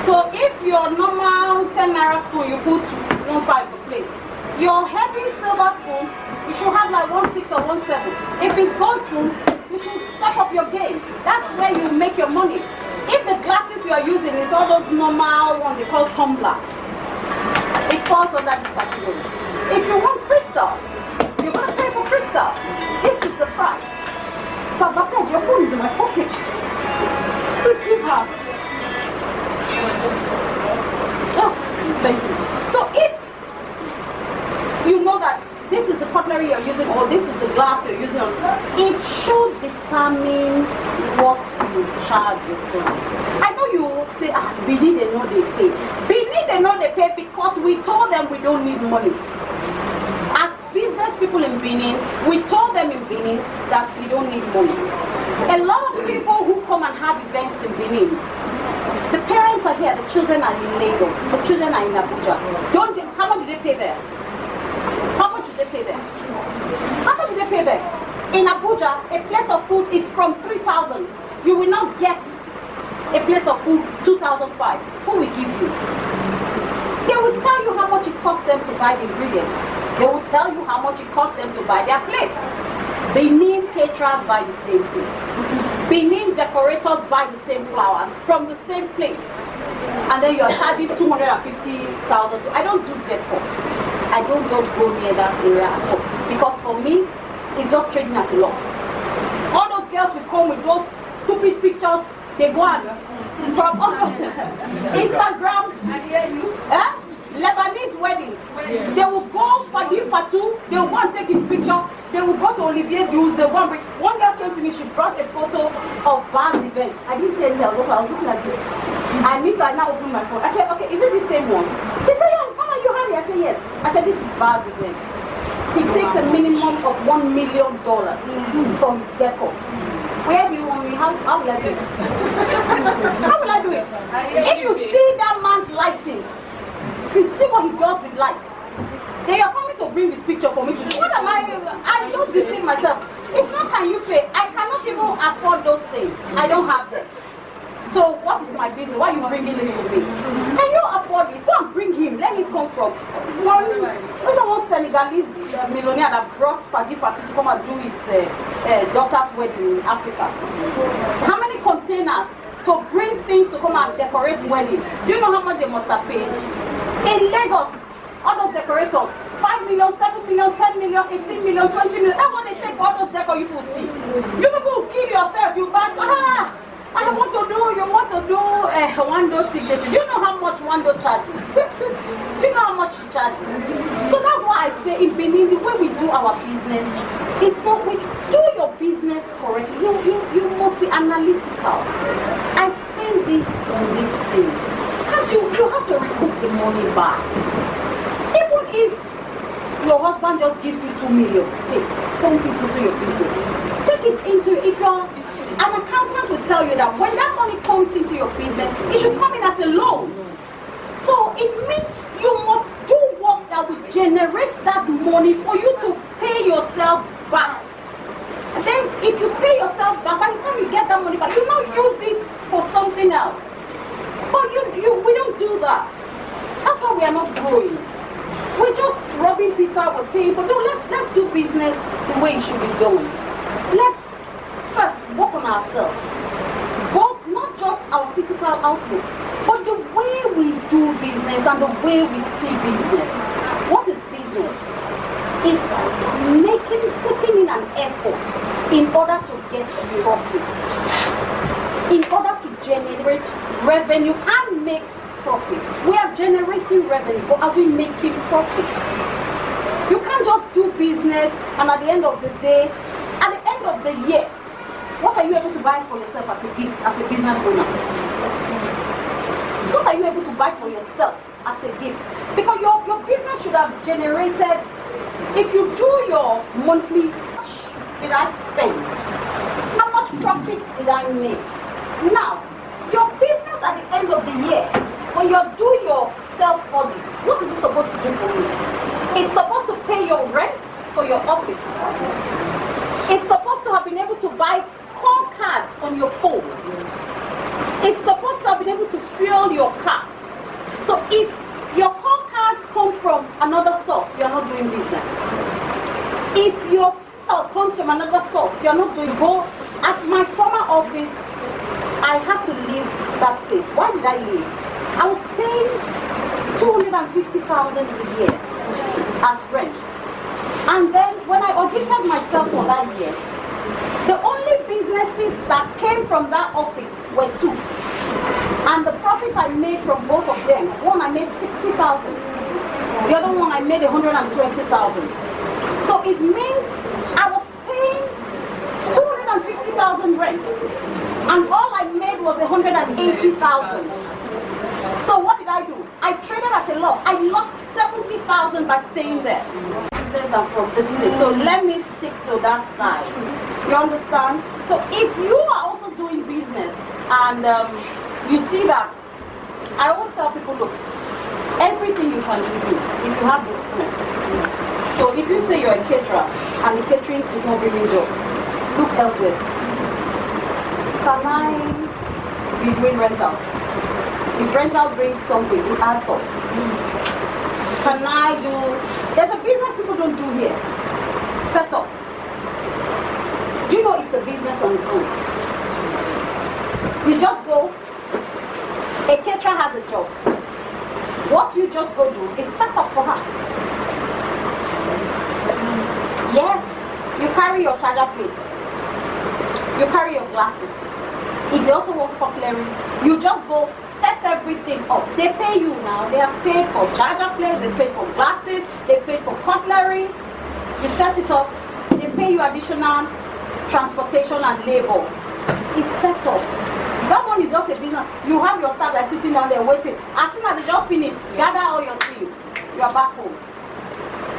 So if your normal 10 naira spoon, you put 1.5 per plate. Your heavy silver spoon, you should have like 1.6 or 1.7. If it's gold spoon, you should step up your game. That's where you make your money. If the glasses you are using is all those normal ones they call tumbler, it falls under this category. If you want crystal, you're gonna pay for crystal. This is the price. But your phone is in my pocket. Please give her. Oh, thank you. So if you know that this is the cutlery you're using or this is the glass you're using, it should determine what you charge your phone. I know you say, Benin they know they pay. Benin they know they pay because we told them we don't need money. As business people in Benin, we told them in Benin that we don't need money. A lot of people who come and have events in Benin, the parents are here, the children are in Lagos, the children are in Abuja. How much do they pay there? How much do they pay there? How much do they pay there? In Abuja, a plate of food is from 3,000. You will not get a plate of food 2,005. Who will give you? They will tell you how much it costs them to buy the ingredients. They will tell you how much it costs them to buy their plates. Benin caterers buy the same plates. Benin decorators buy the same flowers from the same place. And then you are charging 250,000. I don't do decor. I don't just go near that area at all. Because for me, it's just trading at a loss. All those girls will come with those stupid pictures. They go and from offices, Instagram, Lebanese weddings. They will go for this Fatu, they will go and take his picture. They will go to Olivier Douze. One girl came to me, she brought a photo of Bars events. I didn't say anything, I was looking at it. I need to now open my phone. I said, okay, is it the same one? She said, yeah, Mama, you have it. I said, yes. I said, this is Bars events. It takes a minimum of $1 million from his decor. Where do you want me? How will I do it? How will I do it? If you see that man's lighting, if you see what he does with lights, then you're coming to bring this picture for me to do. What am I don't deceive myself. It's not can you pay. I cannot even afford those things. I don't have them. So what is my business? Why are you bringing it to me? Can you afford it? Go and bring him. Let him come from one Senegalese millionaire that brought Fadi Fatu to come and do his daughter's wedding in Africa. How many containers to bring things to come and decorate wedding? Do you know how much they must have paid? In Lagos, all those decorators, 5 million, 7 million, 10 million, 18 million, 20 million. That's what they take for all those decor you will see. You people will kill yourself. You buy, I want to do, you want to do Wando signature. Do you know how much Wando charges? Do you know how much she charges? So that's why I say in Benin, the way we do our business, it's not, we do your business correctly. You must be analytical. I spend this on these things. And you have to recoup the money back. Even if your husband just gives you 2 million, take, pump it into your business. Take it into, if you're, an accountant will tell you that when that money comes into your business, it should come in as a loan. So it means you must do work that will generate that money for you to pay yourself back. And then if you pay yourself back, by the time you get that money back, you now use it for something else. But we don't do that. That's why we are not growing. We're just robbing Peter, we're paying for. No, let's do business the way it should be done. Let's first work on ourselves, both not just our physical outlook, but the way we do business and the way we see business. What is business? It's putting in an effort in order to get profit, in order to generate revenue and make profit. We are generating revenue, but are we making profit? You can't just do business and at the end of the day, at the end of the year, what are you able to buy for yourself as a gift, as a business owner? What are you able to buy for yourself as a gift? Because your business should have generated, if you do your monthly, how much did I spend? How much profit did I make? Now, your business at the end of the year, when you do your self-audit, what is it supposed to do for you? It's supposed to pay your rent for your office. It's supposed to have been able to buy call cards on your phone. It's supposed to have been able to fuel your car. So if your call cards come from another source, you're not doing business. If your fuel comes from another source, you're not doing. Go at my former office, I had to leave that place. Why did I leave? I was paying 250,000 a year as rent. And then when I audited myself for that year, the only businesses that came from that office were two. And the profit I made from both of them, one I made 60,000, the other one I made 120,000. So it means I was paying 250,000 rent, and all I made was 180,000. So what did I do? I traded at a loss. I lost 70,000 by staying there. Business and from business. So let me stick to that side. You understand? So if you are also doing business and you see that, I always tell people, look, everything you can do if you have the strength. So if you say you're a caterer and the catering is not bringing jobs, look elsewhere. Can I be doing rentals? If rental brings something, it adds up. Can I do, there's a business people don't do here. Set up. Do you know it's a business on its own? You just go, a caterer has a job. What you just go do is set up for her. Yes, you carry your charger plates. You carry your glasses. If they also want cutlery, you just go set everything up. They pay you now. They have paid for charger plates, they paid for glasses, they paid for cutlery. You set it up. They pay you additional transportation and labor. It's set up. That one is just a business. You have your staff that are sitting down there waiting. As soon as the job finish, gather all your things. You are back home.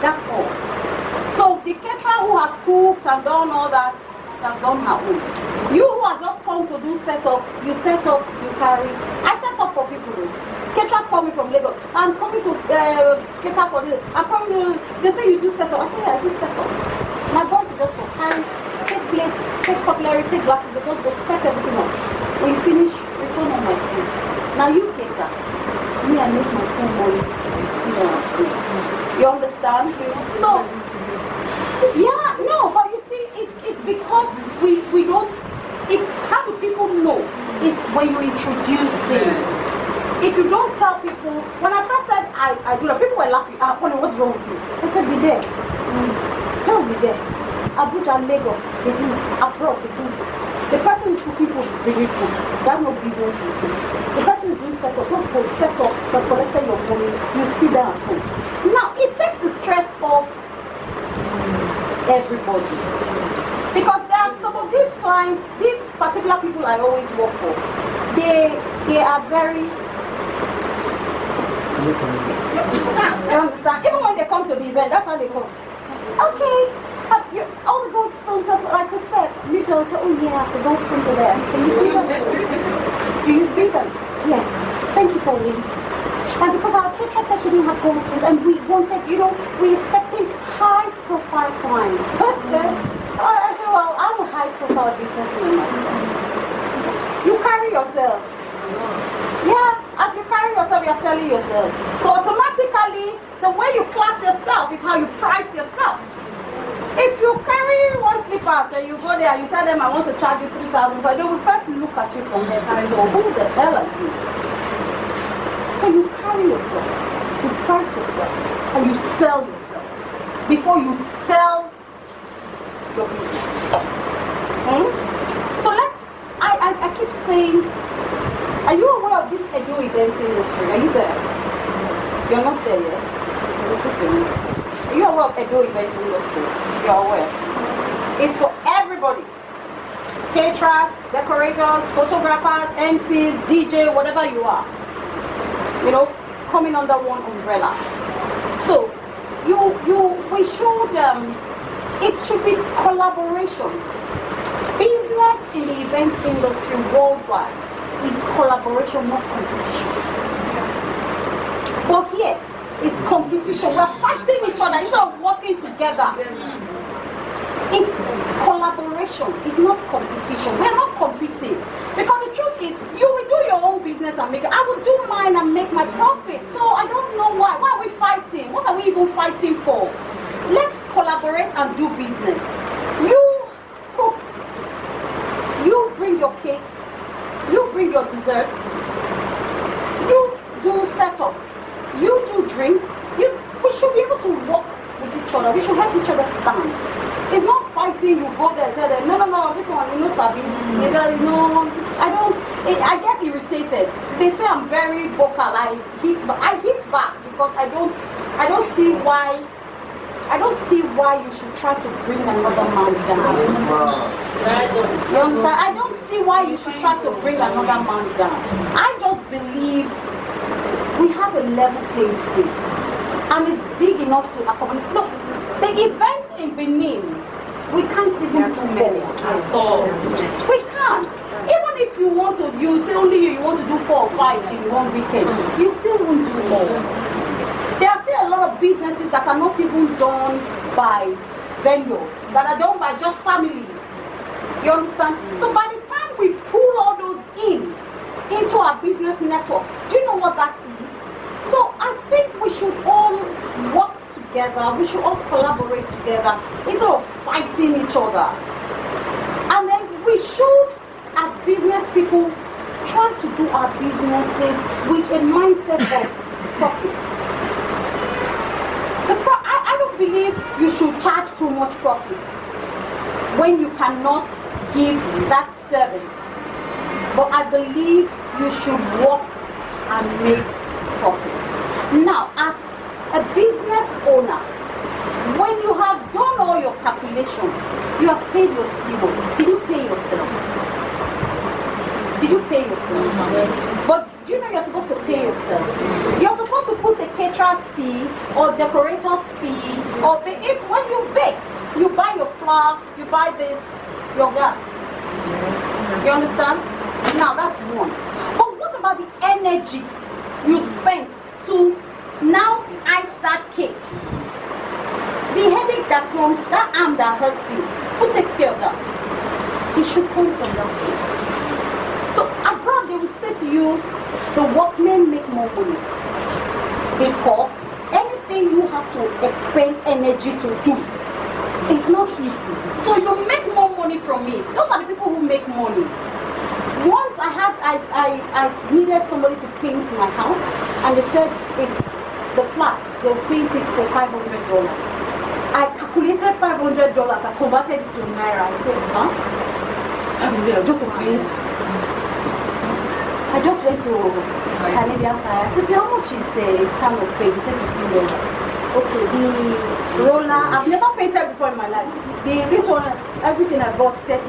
That's all. So the caterer who has cooked and done all that, has done her own. You who has just come to do setup, you set up, you carry. I set up for people. Caterers call me from Lagos. I'm coming to cater for this. I'm coming to, they say you do setup. I say, yeah, I do setup. My boys will just go carry, take plates, take cutlery, take glasses, they just go set everything up. When you finish, return on my plates. Now you cater. Me, I make my own money. See what I'm doing. You understand? So, yeah, no, but you see, it's because we don't, it's how do people know? It's when you introduce things. If you don't tell people, when I first said I do that, people were laughing, Polly, what's wrong with you? I said, be there. Just be there. Abuja, Lagos, they do it. Abroad, they do it. The person who's cooking food is bringing food. That's no business with you. The person who's doing setup, just go set up, but collected your money, you sit down at home. Now, it takes the stress off everybody. Because there are some of these clients, these particular people I always work for, they are very, you understand? Even when they come to the event, that's how they come. Okay, all the gold sponsors, like I said, you tell us, oh yeah, the gold sponsor there. Can you see them? Do you see them? Yes. Thank you, Pauline. And because our caterer said she didn't have gold sponsors, and we wanted, we're expecting high-profile clients. But then, I said, well, I'm a high-profile businesswoman myself. You carry yourself. Yeah, as you carry yourself, you're selling yourself. So automatically, the way you class yourself is how you price yourself. If you carry one slippers and you go there and you tell them I want to charge you 3,000, but they will first look at you from the side. So who the hell are you? So you carry yourself, you price yourself, and you sell yourself before you sell your business. So I keep saying, are you aware of this Edo events industry? Are you there? You're not there yet. Are you aware of Edo events industry? You're aware. It's for everybody. Caterers, decorators, photographers, MCs, DJ, whatever you are. Coming under one umbrella. So, we should, it should be collaboration. Business in the events industry worldwide is collaboration, not competition. But here, it's competition. We're fighting each other instead of working together. It's collaboration. It's not competition. We're not competing. Because the truth is, you will do your own business and make it. I will do mine and make my profit. So I don't know why. Why are we fighting? What are we even fighting for? Let's collaborate and do business. You cook, you bring your cake, you bring your desserts, you do setup, you do drinks. We should be able to work with each other. We should help each other stand. It's not fighting. You go there, tell them, no, this one, Sabi. I get irritated. They say I'm very vocal. I hit back because I don't see why you should try to bring another man down. You understand? I don't see why you should try to bring another man down. I just believe we have a level playing field, and it's big enough to accommodate. Look, the events in Benin, we can't even do many. We can't. Even if you want to, you say only you want to do 4 or 5 in one weekend, you still won't do more. There are still a lot of businesses that are not even done by vendors, that are done by just families. You understand? So by the time we pull all those into our business network, do you know what that is? So I think we should all work together, we should all collaborate together instead of fighting each other. And then we should, as business people, try to do our businesses with a mindset of profits. I don't believe you should charge too much profit when you cannot give that service. But I believe you should work and make profits. Now, as a business owner, when you have done all your calculation, you have paid your steward. Did you pay yourself? Did you pay yourself? Yes. But do you know you're supposed to pay yourself? You're supposed to put a caterer's fee or decorator's fee, or when you bake, you buy your flour, you buy this, your gas. Yes. You understand? Now that's one. But what about the energy you spent to now ice that cake? The headache that comes, that arm that hurts you, who takes care of that? It should come from that cake. So abroad they would say to you, the workmen make more money because anything you have to expend energy to do is not easy. So you make more money from it. Those are the people who make money. Once I needed somebody to paint my house, and they said it's the flat, they'll paint it for $500. I calculated $500, I converted it to Naira. I said, huh? Just to paint. I just went to Canadian Tire. I said, how much is a can of paint? He said $15. Okay, the roller, I've never painted before in my life. This one, everything I bought, $30. I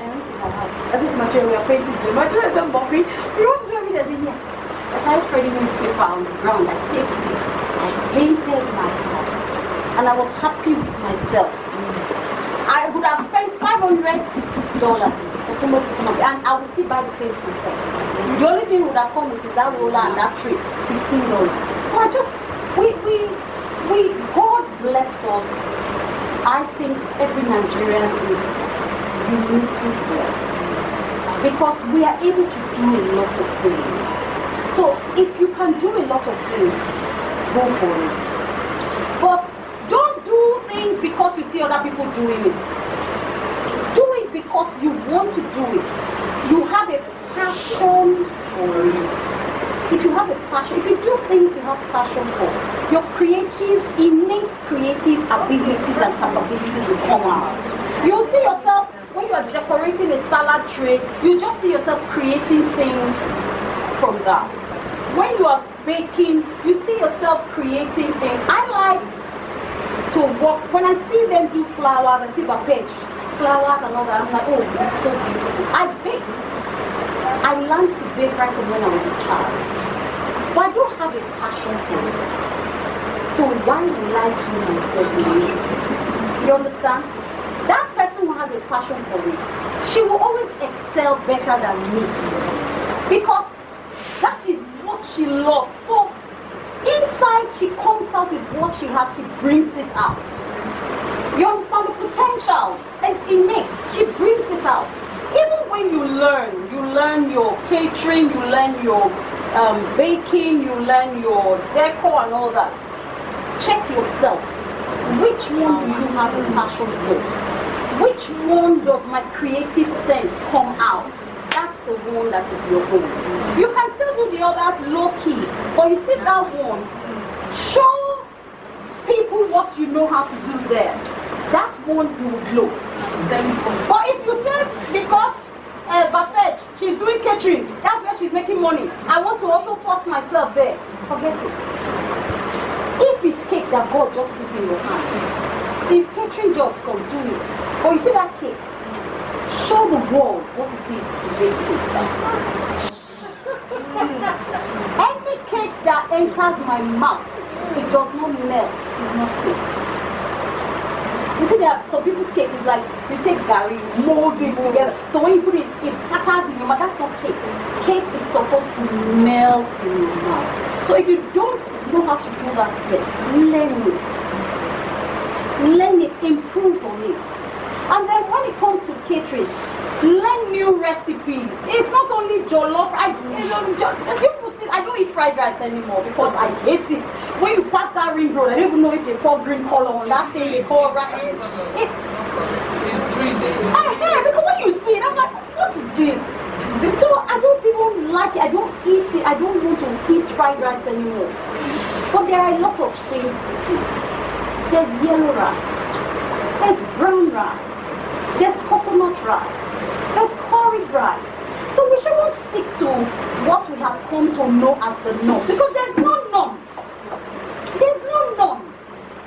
went to my house. I said to my children, we are painting today. My children said, Bobby, you want to do everything? I said, yes. I started spreading newspaper on the ground. I taped it. I painted my house. And I was happy with myself. I would have spent $500 for somebody to come up, and I will still buy the paint myself. The only thing would have come with is that roller and that tray, $15. So I just, God blessed us. I think every Nigerian is uniquely blessed because we are able to do a lot of things. So if you can do a lot of things, go for it. But don't do things because you see other people doing it. Do it because you want to do it. You have a passion for it. If you have a passion, if you do things you have passion for, your innate creative abilities and capabilities will come out. You'll see yourself, when you are decorating a salad tray, you just see yourself creating things from that. When you are baking, you see yourself creating things. I like to work, when I see them do flowers, I see Bapage, flowers and all that, I'm like, oh, it's so beautiful. I learned to bake right from when I was a child, but I don't have a passion for it. So why will I kill myself in it? You understand? That person who has a passion for it, she will always excel better than me because that is what she loves. So inside she comes out with what she has, she brings it out. You understand the potentials? It's innate. She brings it out. Even when you learn, You learn your catering, you learn your baking, you learn your decor and all that. Check yourself. Which one do you have a passion for? Which one does my creative sense come out? That's the one that is your own. You can still do the others low key, but you see that one, show people what you know how to do there. That one you will blow. But if you say because Buffett, she's doing catering, that's where she's making money, I want to also force myself there, forget it. If it's cake that God just put in your hand, if catering jobs come, do it. But you see that cake, show the world what it is to bake cake. Any cake that enters my mouth, it does not melt, it's not cake. You see that some people's cake is like, you take gari, mold it together. So when you put it, it scatters in your mouth. That's not cake. Cake is supposed to melt in your mouth. So if you don't know how to do that yet, learn it. Learn it, improve on it. And then when it comes to catering, learn new recipes. It's not only jollof. I don't eat fried rice anymore because I hate it. When you pass that ring road, I don't even know if they pour green color on that thing they call rice. It's 3 days. Because when you see it, I'm like, what is this? So I don't even like it. I don't eat it. I don't want to eat fried rice anymore. But there are a lot of things to do. There's yellow rice. There's brown rice. There's coconut rice. There's curry rice. So we shouldn't stick to what we have come to know as the norm, because there's no norm. There's no norm.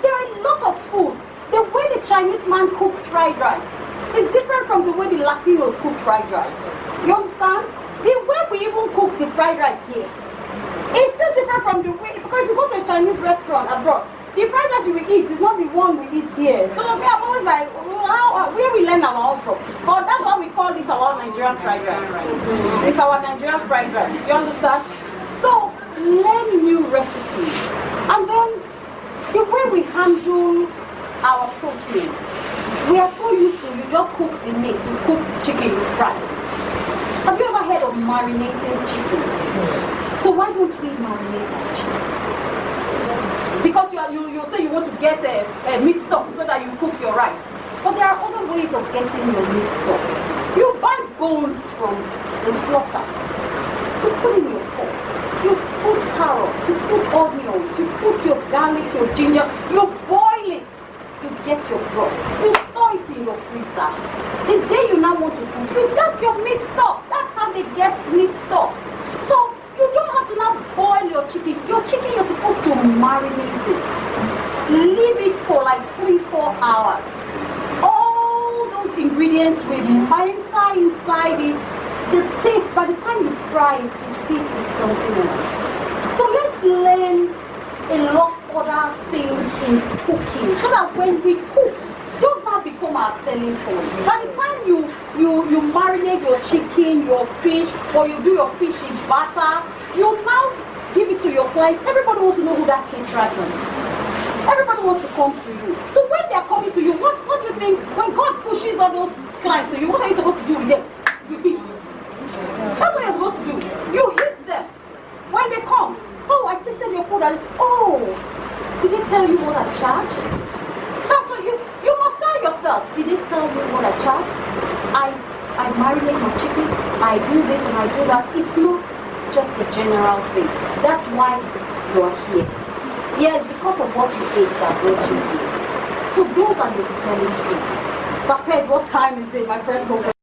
There are a lot of foods. The way the Chinese man cooks fried rice is different from the way the Latinos cook fried rice. You understand? The way we even cook the fried rice here is still different from the way, because if you go to a Chinese restaurant abroad, the fried rice we eat is not the one we eat here. So we are always like, where we learn our own from. But that's why we call this our Nigerian fried rice. It's our Nigerian fried rice. You understand? So learn new recipes. And then the way we handle our proteins. We are so used to, you just cook the meat, you cook the chicken, you fry it. Have you ever heard of marinating chicken? Yes. So why don't we marinate our chicken? Because you say you want to get a meat stock so that you cook your rice. But there are other ways of getting your meat stock. You buy bones from the slaughter. You put in your pot. You put carrots. You put onions. You put your garlic, your ginger. You boil it. You get your broth. You store it in your freezer. The day you now want to cook, that's your meat stock. That's how they get meat stock. So you don't have to now boil your chicken. Your chicken, you're supposed to marinate it. Leave it for like 3-4 hours. All those ingredients will enter inside it. The taste, by the time you fry it, the taste is something else. So let's learn a lot of other things in cooking, so that when we cook, those now become our selling point. By the time you marinate your chicken, your fish, or you do your fish in batter, you now give it to your clients. Everybody wants to know who that caterer is. Everybody wants to come to you. So when they are coming to you, what do you think? When God pushes all those clients to you, what are you supposed to do with them? You hit. That's what you're supposed to do. You hit them. When they come, oh, I tasted your food, and oh, did they tell you what I charge? That's what you must sell yourself. Did they tell you what I charge? I marinate my chicken, I do this and I do that. It's not just a general thing. That's why you're here. Yes, because of what you ate that brought you here. So those are the selling things. But what time is it? My first moment.